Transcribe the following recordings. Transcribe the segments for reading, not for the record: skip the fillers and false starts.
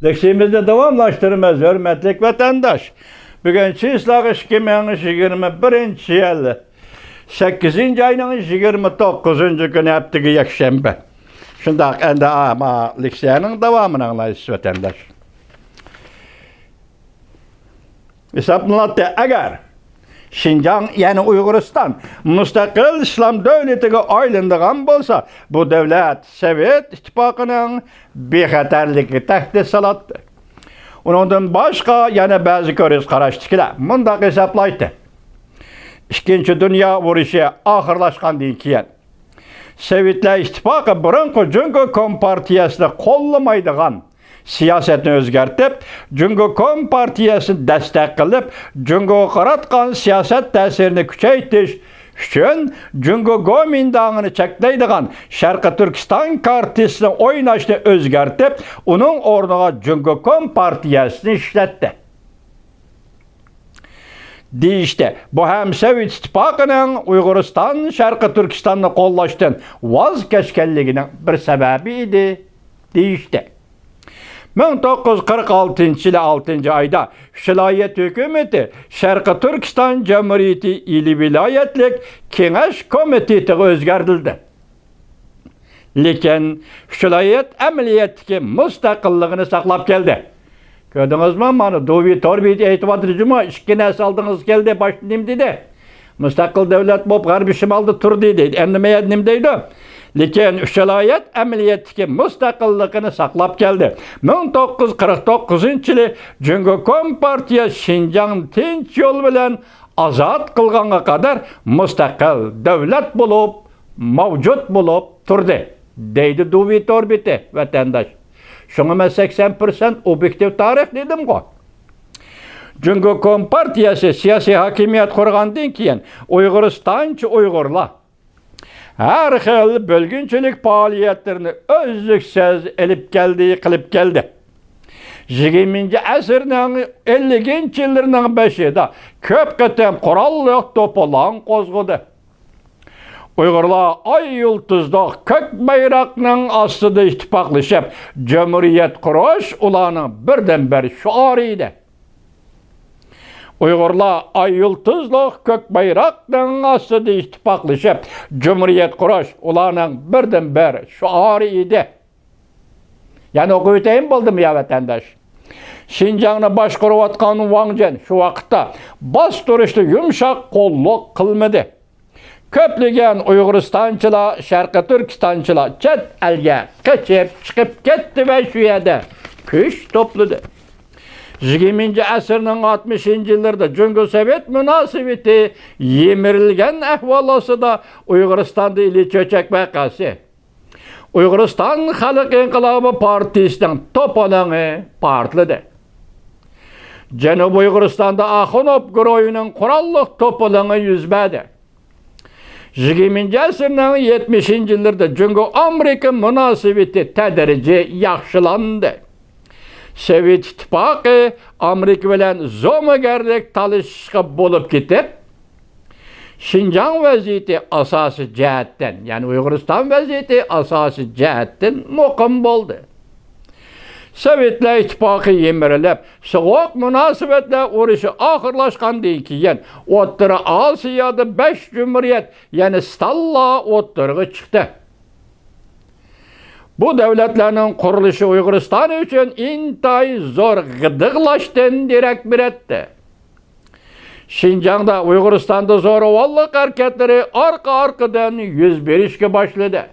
Leksimizni davamlaştırmaz, hürmetlik vatandaş. Bugün Çislak 2021 yıl 8. ayının 29. günü heptiki yakşembe. Şundak endi ama leksiyanın devamını anlayız vatandaş. Hesaplanatı eğer Şinjan yani Uyguristan müstakil İslam devletine aylandıgan bolsa bu devlet Sovet İttifakının bexatarligi tehdit salatdı. Ondan başka yana bazı göz qaraştıklar mundaq hesaplaydı. İkinci Dünya Uruşı ahırlaşqandan keyin Sovetler İttifakı burunqi Cumhuriyet Kompartiyasını qollamaydigan siyasetini özgertip, Cumhuriyet Kompartiyasını destek kılıp, Cumhuriyet qaratqan siyaset təsirini küçeytiş üçün Cumhuriyet Komintağını çekleydiğen Şarkı Türkistan Partiyasını oynaşını özgertip, onun ornuna Cumhuriyet Kompartiyasını işletti. Deyişte, bu hem Sovet İttifakının Uyguristan, Şarkı Türkistan'ı kollaştın vazgeçkenliginin bir sebebiydi. Deyişte. 1946 yılı 6. ayda Şilayet hükümeti Şarkı Türkistan Cumhuriyeti ili vilayetlik Kengeş Komiteti özgerdildi. Lekin Şilayet emniyetki müstakillığını saklap geldi. Gördünüz mü? Bana Dovi Torbi eğitim atıcıma işkine aldınız geldi başlayayım dedi. Müstakil devlet bop garbi şimalda tur dedi. Endimeye nimdeydi. Lekin Şilayet emniyetki müstakilligini saklap geldi. 1949 yılı Cumhuriyet Kompartiyası Şinjan tinç yol bilen azat kılganga kadar müstakil devlet bulup, mevcut bulup turdu. Deydi Dovi Torbiti vatandaş. Şuna ben 80% objektif tarih dedim ko. Cumhuriyet Kompartiyası siyasi hakimiyet kurgandan keyin Uyguristan Uygurlar her xil bölgünçülük faaliyetlerini özlüksüz elip geldi, kılıp geldi. 20. asırның 50. yıllarının başında köp ketem kurallık topalan kozgudu. Uygurlar ay yıldızda kök bayrağının astıda ittifaklaşıp Cumhuriyet kuruş ulanın birden-bir şuarıydı. Uygurlar ay yıldızlı kök bayrağının astıda ittifaklaşıp Cumhuriyet kuruş ulanın birden-bir şuarıydı. Yani okuyutayım buldum ya vatandaş. Şinjan'ı başkuruvatkan Wang Jen şu vakitte bas duruşlu yumuşak kolluk kılmadı. Köplügen Uyguristançılar, Şarkı Türkistançılar çet elge kaçıp çıkıp gitti ve şu yerde güç topladı. 20. asırın 60. yıllarda Cumhuriyet Sovet münasebeti yemirilgen ahvalası da Uyguristan'da ili çöçek vakası. Uyguristan Halk İnkılabı Partisi'nin topalanı partladı. Cenub Uyguristan'da Akınop Groyu'nun kurallık topalanı yüzmedi. 20. asırın 70. yıllarda Cumhuriyet-Amerika münasebeti tedirici yaxşılandı. Sovet İttifakı Amerika bilen zomagerlik talışıqı bolup gitip, Şinjan vaziyeti asası cihetten, yani Uyguristan vaziyeti asası cihetten muqim oldu. Sovetler İttifakı yemirilip, soğuk münasebetler uğraşı ahırlaşqandan keyin O'rta Asiyada 5 cumhuriyet, yani Stalla o'rtaga çıktı. Bu devletlerin kuruluşu Uyguristan için intayı zor gıdıqlaştığını direkt biletti. Şinjan'da Uyguristan'da zoravallık hareketleri arka-arkadan yüz verişke başladı.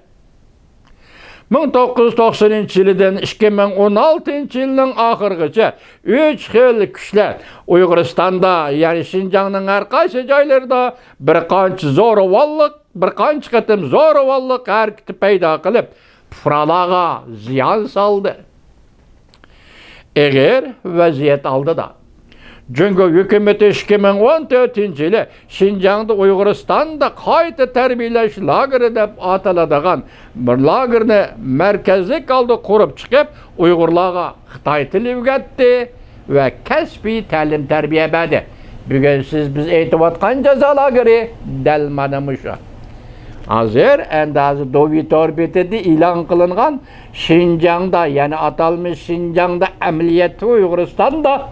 1990 yıldan 2016 yılının ahırgıca 3 xil güçler Uyguristan'da yani Şinjan'ın her qaysı joylarida bir qancha zoravallık, bir qancha qatim zoravallık hareketi paydo qilib fuqarolarga ziyon soldi. Eğer vaziyet aldı da Cumhuriyet hükümeti 2014 yılı Şinjan'da Uyguristan'da qayta terbiyeleş lageri deb ataladigan bir lagerni merkezlik aldı kurup çıkıp Uygurlarga Xitoy tili öğretti ve kasbiy ta'lim terbiye berdi. Bugün biz aytayotgan jazo lageri dal mana shu. Hazır endazı Dovi torbetede ilan kılıngan Şinjan'da yani atalmış Şinjan'da ameliyatı Uyguristan'da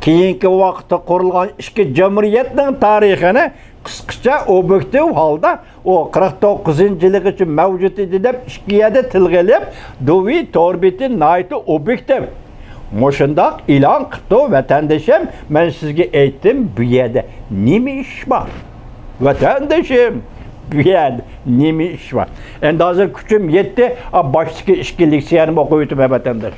keyinki vaqtda qurilgan ikki jamuriyatning tarixini qisqacha objektiv holda o 49-yillik uchun mavjud edi deb ikki tilga ilib Dovi torbeti nayti objektiv. Moşundaq ilan qıptı vatandaşım, men sizge aytdim bu yerda nima ish bor? Vatandaşım, bu yerda nima ish bor? Endi hozir kuchim yetdi, başdagi ishki leksiyani o'qib o'taman vatandaş.